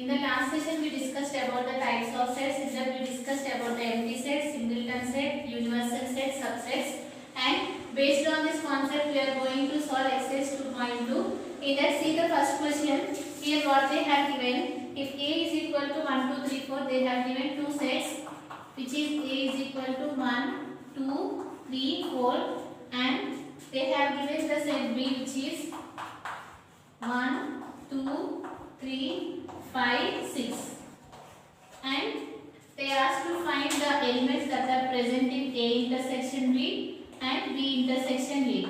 In the last session, we discussed about the types of sets. In that, we discussed about the empty set, singleton set, universal set, subsets, and based on this concept, we are going to solve exercise 2.2. In that, see the first question. Here, what they have given: if A is equal to 1, 2, 3, 4, they have given two sets, which is A is equal to 1, 2, 3, 4, and they have given the set B, which is 1, 2, 3, 5, 6, and they asked to find the elements that are present in A intersection B and B intersection A,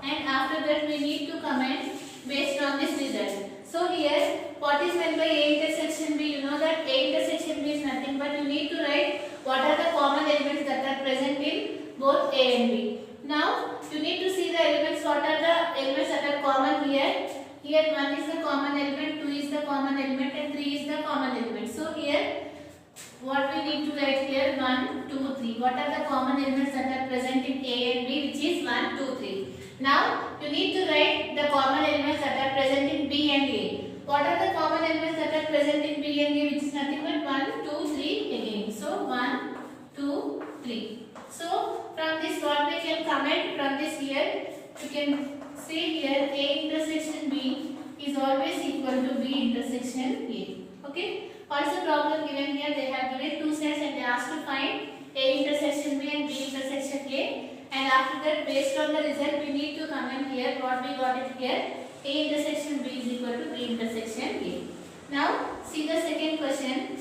and after that we need to comment based on this result. So here, what is meant by A intersection B? You know that A intersection B is nothing but you need to write what are the common elements that are present in both A and B. Now you need to see the elements. What are the elements that are common here? Here 1 is the common element, 2 is the common element, and 3 is the common element. So here, what we need to write here, 1, 2, 3. What are the common elements that are present in A and B, which is 1, 2, 3. Now you need to write the common elements that are present in B and A. What are the common elements that are present in B and A, which is nothing but 1, 2, 3 again. So 1, 2, 3. So from this, what we can comment from this here, we can see here A intersection B is always equal to B intersection A. Okay. What is the problem given here? They have given two sets and they asked to find A intersection B and B intersection A. And after that, based on the result, we need to comment here what we got it here. A intersection B is equal to B intersection A. Now see the second question.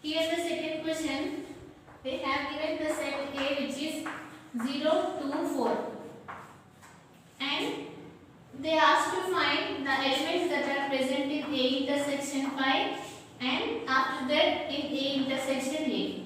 Here the second question, they have given the set A, which is 0, 2, 4, and they asked to find the elements that are present in A intersection 5 and after that in A intersection A.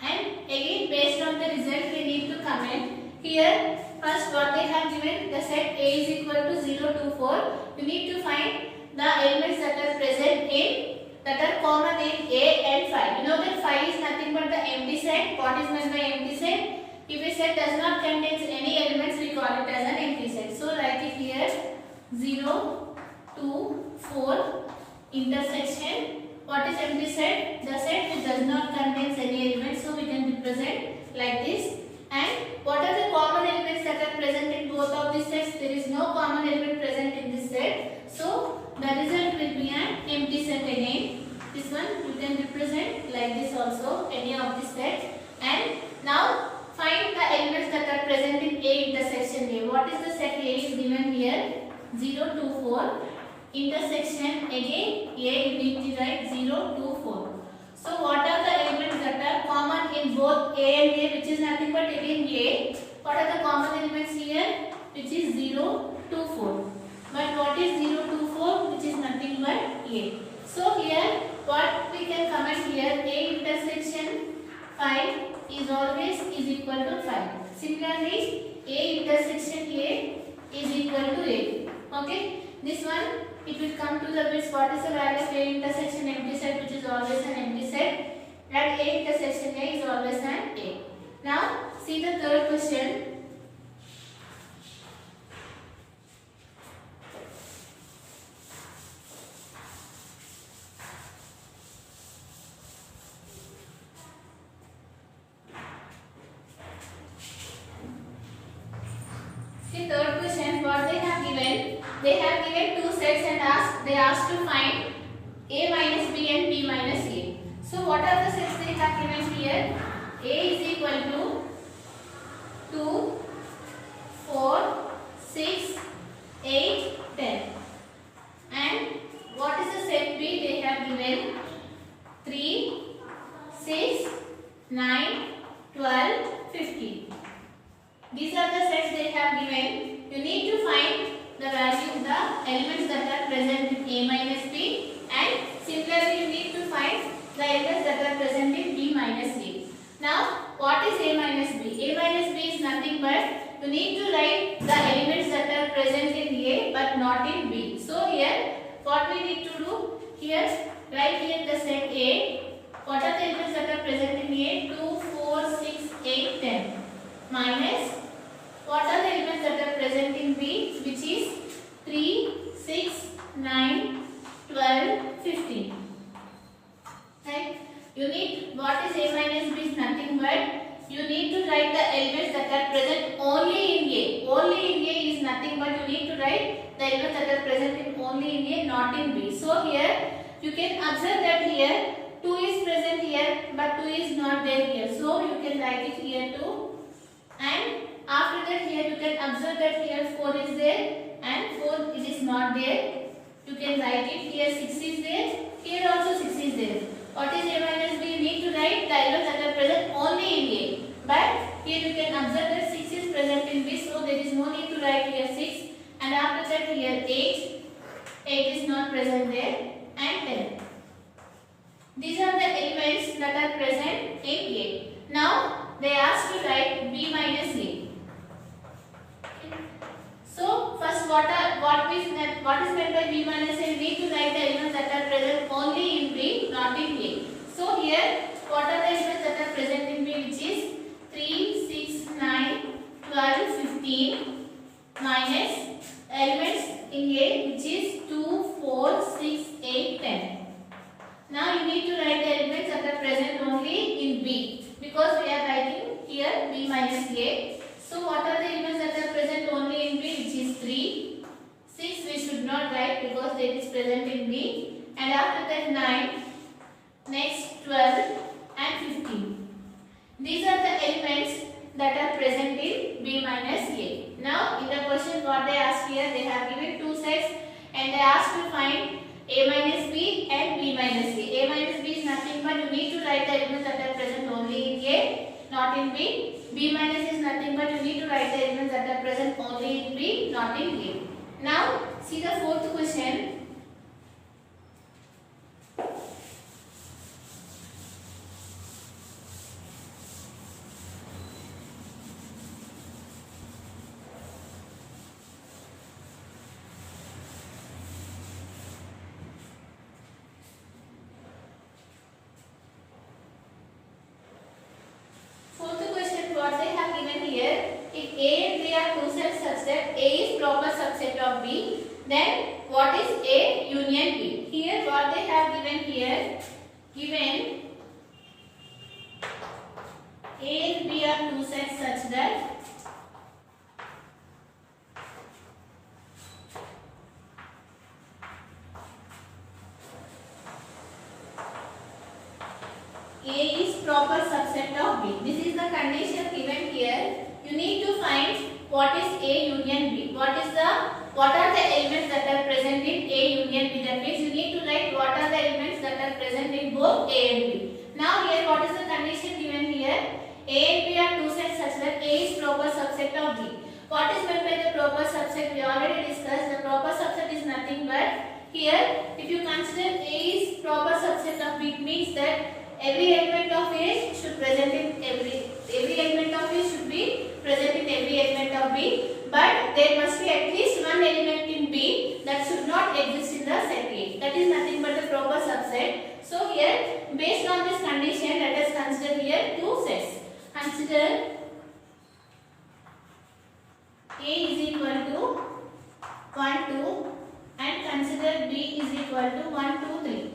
And again, based on the result, we need to comment here. First, what they have given, the set A is equal to 0, 2, 4. You need to find the elements that are present in, that are common in A and 5. You know that 5 is nothing but the empty set. What is meant by empty set? If a set does not contain any elements, we call it as an empty set. So write it here, 0, 2, 4 intersection. What is empty set? The set which does not contain any elements. So we can represent like this. And what are the common elements that are present in both of these sets? There is no common element present in this set. So the result will be an empty set again. This one you can represent like this also, any of this set. And now find the elements that are present in A intersection A. What is the set A is given here? 0, 2, 4. Intersection again A, you need to write 0, 2, 4. So what are the elements that are common in both A and A, which is nothing but again A? What are the common elements here? Which is 0, 2, 4. But what is 0, 2, 4? Which is nothing but A. So here, what we can comment here, A intersection 5 is always is equal to 5. Similarly, A intersection A is equal to A. Okay. This one, it will come to the bits. What is the value of A intersection empty set, which is always an empty set, and A intersection A is always an A. Now, see the third question. The third question, what they have given, they have given two sets and they asked to find A minus B and B minus A. So what are the sets they have given here? A is equal to 2, 4, 6, 8, 10. And what is the set B they have given? 3, 6, 9, 12, 15. These are the sets they have given. You need to find the value, the elements that are present in A minus B, and similarly you need to find the elements that are present in B minus A. Now, what is A minus B? A minus B is nothing but you need to write the elements that are present in A but not in B. So here, what we need to do here, write here the set A. What are the elements that are present in A? 2, 4, 6, 8, 10. minus what are the elements that are present in B, which is 3, 6, 9, 12, 15. Right? You need, what is A minus B is nothing but you need to write the elements that are present only in A. Only in A is nothing but you need to write the elements that are present in only in A, not in B. So here you can observe that here 2 is present here but 2 is not there here. So you can write it here too. And after that here you can observe that here 4 is there and 4 it is not there. You can write it here 6 is there, here also 6 is there. What is A minus B? You need to write the elements that are present only in A. But here you can observe that 6 is present in B, so there is no need to write here 6. And after that here 8. 8 is not present there and 10. These are the elements that are present in A. Now they ask to write B minus A. So first what is meant by B minus A? We need to write the elements that are present only in B, not in A. So here what are the elements that are present in B, which is 3, 6, 9, 12, 15 minus elements in A, which is 2, 4, 6, 8, 10. Now you need to write the elements that are present only in B, because we are writing here B minus A. So what are the elements that are present only in B, which is 3, 6 we should not write because it is present in B, and after that 9, next 12 and 15. These are the elements that are present in B minus A. Now in the question what they ask here, they have given two sets and they ask to find A minus B and B minus A. A minus B is nothing but you need to write the elements that are present only in A, not in B. B minus is nothing but you need to write the elements that are present only in B, not in A. Now see the fourth question. What they have given here, if A and B are two sets such that A is proper subset of B, then what is A union B? Here what they have given here, given A and B are two sets such that A is proper subset of B. This is the condition given here. You need to find what is A union B. What are the elements that are present in A union B? That means you need to write what are the elements that are present in both A and B. Now here what is the condition given here? A and B are two sets such that A is proper subset of B. What is meant by the proper subset? We already discussed. The proper subset is nothing but here if you consider A is proper subset of B, it means that every element of A should present in every element of A should be present in every element of B, but there must be at least one element in B that should not exist in the set A. That is nothing but the proper subset. So here based on this condition, let us consider here two sets. Consider A is equal to 1, 2 and consider B is equal to 1, 2, 3.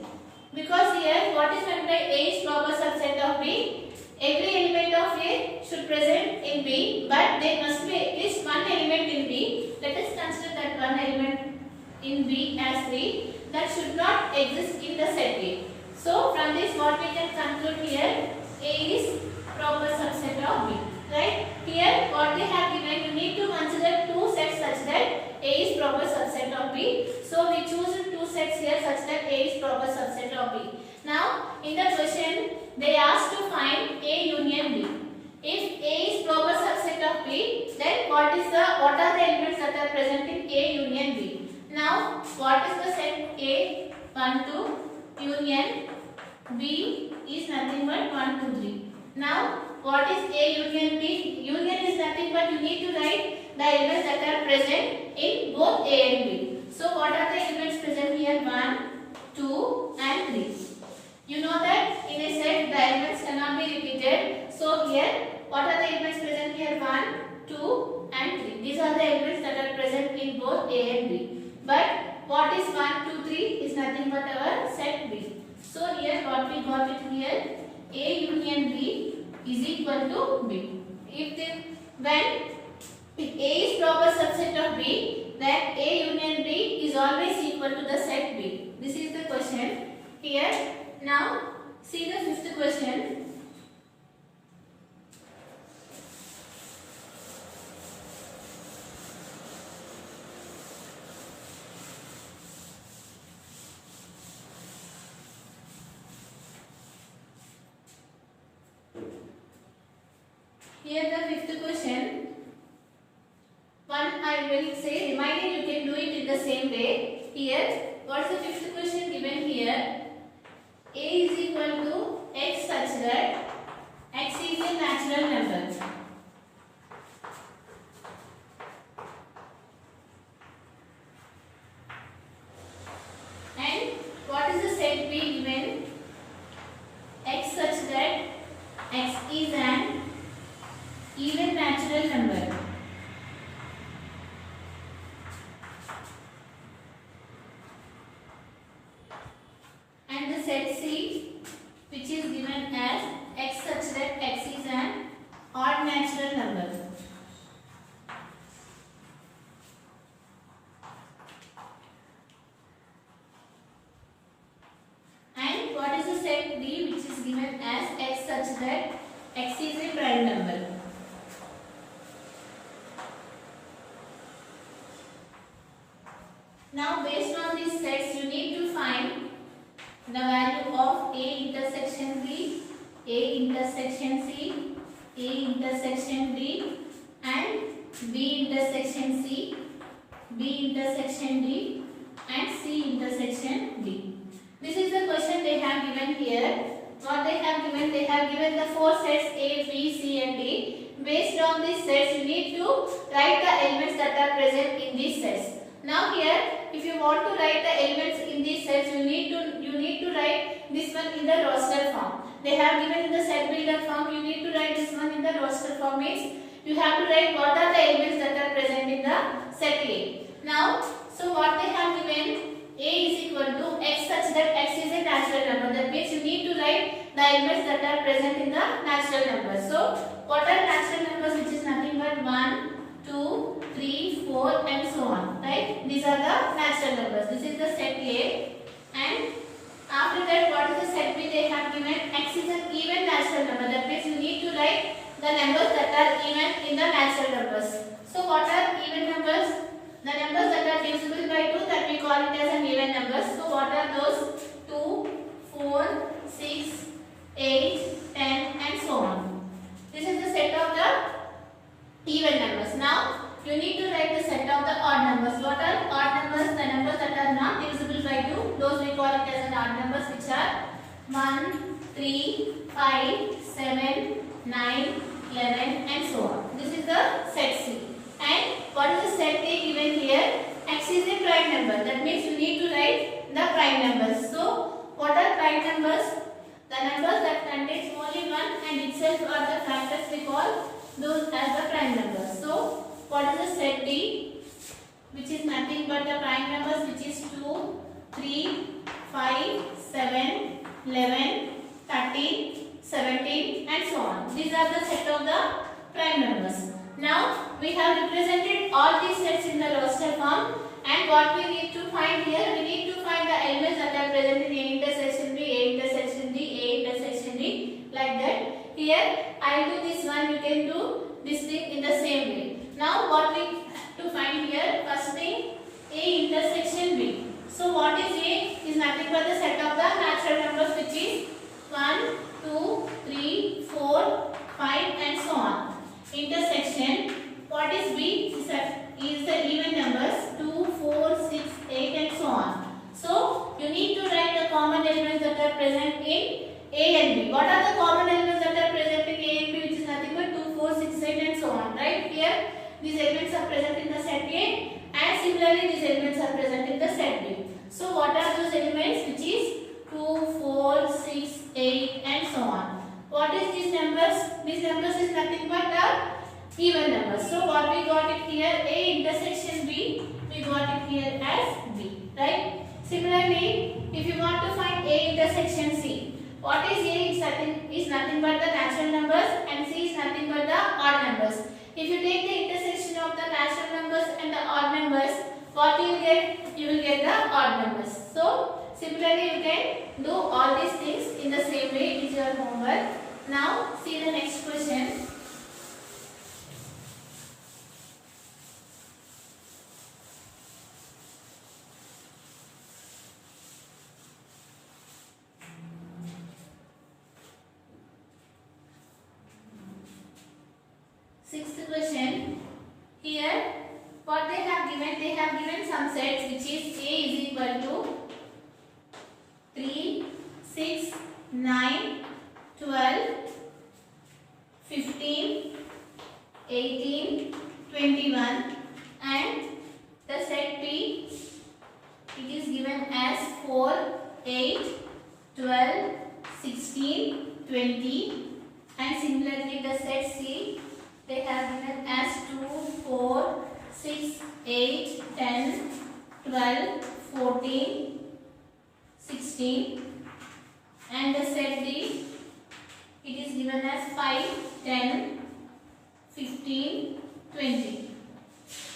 Because here what is meant by A is proper subset of B, every element of A should present in B, but there must be at least one element in B. Let us consider that one element in B as 3 that should not exist in the set A. So from this what we can conclude here, A is proper subset of B. Right? Here what they have given, you need to consider two sets such that A is proper subset of B. So we choose two sets here such that A is proper subset of B. Now in the question they asked to find A union B. If A is proper subset of B, then what are the elements that are present in A union B? Now what is the set A? 1, 2 union B is nothing but 1, 2, 3. Now what is A union B? Union is nothing but you need to write the elements that are present in both A and B. So what are the elements present here? 1, 2 and 3. You know that in a set the elements cannot be repeated. So here what are the elements present here? 1, 2 and 3. These are the elements that are present in both A and B. But what is 1, 2, 3 is nothing but our set B. So here what we got it here, A union B is equal to B. When A is proper subset of B, then A union B is always equal to the set B. This is the question here. Now see the fifth question. Here the fifth question. One I will say, remaining you can do it in the same way. Here, what is the fifth question given here? A is equal to x such that x is a natural number. And what is the set B given? X such that x is an even natural number. And the set C, which is given as x such that x is an odd natural number. And what is the set D, which is given as x such that x is a prime number. Now based on these sets, you need to find the value of A intersection B, A intersection C, A intersection D and B intersection C, B intersection D and C intersection D. This is the question they have given here. What they have given the four sets A, B, C and D. Based on these sets, you need to write the elements that are present in these sets. Now here, if you want to write the elements in these sets, you need to write this one in the roster form. They have given in the set builder form. You need to write this one in the roster form. Means you have to write what are the elements that are present in the set A. Now, so what they have given, A is equal to x such that x is a natural number. That means you need to write the elements that are present in the natural numbers. So what are natural numbers, which is nothing but 1, 2, 3, 4 and so on, right? These are the natural numbers. This is the set A. And after that, what is the set B? They have given x is an even natural number. That means you need to write the numbers that are even in the natural numbers. So what are even numbers? The numbers that are divisible by 2, that we call it as an even numbers. So what are those? 2, 4, 6, 8, 10 and so on. This is the set of the even numbers. Now you need to write the set of the odd numbers. What are odd numbers? The numbers that are not divisible by 2. Those we call it as an odd numbers, which are 1, 3, 5, 7, 9, 11 and so on. This is the set C. And what is the set A given here? X is a prime number. That means you need to write the prime numbers. So what are prime numbers? The numbers that contains only 1 and itself are the factors, we call those as the prime numbers. So what is the set D, which is nothing but the prime numbers, which is 2, 3, 5, 7, 11, 13, 17 and so on. These are the set of the prime numbers. Now we have represented all these sets in the roster form, and what we need to find here, we need to find the elements that are present in A intersection B, A intersection D, A intersection D, like that. Here I will do this one, you can do this thing in the same way. Now what we have to find here, first thing, A intersection B. So what is A? Is nothing but the set of the natural numbers, which is 1, 2, 3, 4, 5 and so on. Intersection, what is B? Is the even numbers 2, 4, 6, 8 and so on. So you need to write the common elements that are present in A and B. What are the common elements that are present in A and B, which is nothing but 2, 4, 6, 8 and so on, right? Here these elements are present in the set A, and similarly these elements are present in the set B. So what are those elements, which is 2, 4, 6, 8 and so on. What is these numbers? These numbers is nothing but the even numbers. So what we got it here, A intersection B, we got it here as B, right? Similarly, if you want to find A intersection C, what is A is nothing but the natural numbers and C is nothing but the odd numbers. If you take the intersection of the natural numbers and the odd numbers, what you will get? You will get the odd numbers. So similarly, you can do all these things in the same way. It is your homework. Now see the next question. Sixth question. Here what they have given some sets which is A is equal to 3, 6, 9, 12, 15, 18, 21 and the set B it is given as 4, 8, 12, 16, 20 and similarly the set C they have given as 2, 4, 6, 8, 10, 12, 14, 16 and the set D it is given as 5, 10, 15, 20.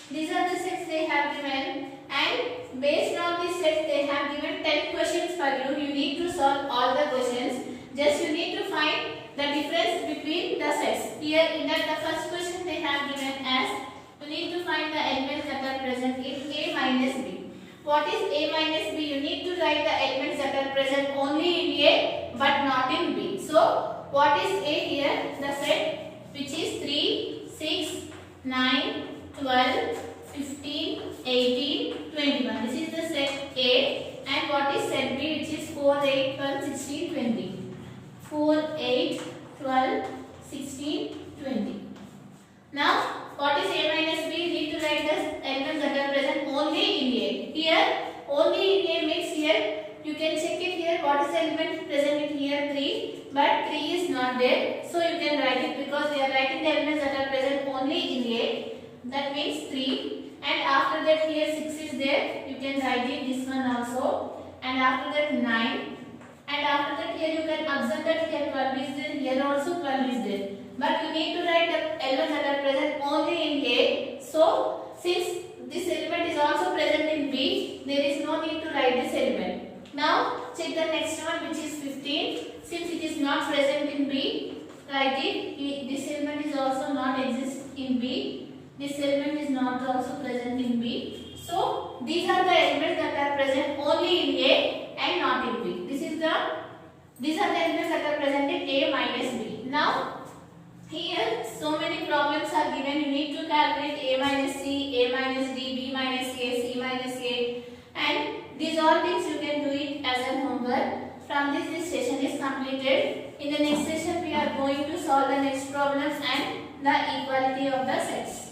These are the sets they have given and based on these sets they have given 10 questions for you. You need to solve all the questions. Just you need to find the difference between the sets. Here in that the first question they have given as you need to find the elements that are present in A minus B. What is A minus B? You need to write the elements that are present only in A but not in B. So what is A here? The set which is 3, 6, 9, 12, 15, 18, 21. This is the set A and what is set B which is 4, 8, 12, 16, 20. 4, 8, 12, 16, 20. Now, what is A minus B? You need to write the elements that are present only in A. Here, only in A means here, you can check it here. What is the element present in here? 3. But 3 is not there. So, you can write it because they are writing the elements that are present only in A. That means 3. And after that here 6 is there. You can write it this one also. And after that 9. And after that here you can observe that here 12 is there, here also 12 is there. But you need to write the elements that are present only in A. So, since this element is also present in B, there is no need to write this element. Now, check the next one which is 15. Since it is not present in B, write it. This element is also not exist in B. This element is not also present in B. So, these are the elements that are present only in A and not in B. These are the elements that are present in A minus B. Now, here so many problems are given. You need to calculate A minus C, A minus D, B minus A, C minus A, and these all things you can do it as a homework. From this session is completed. In the next session we are going to solve the next problems and the equality of the sets.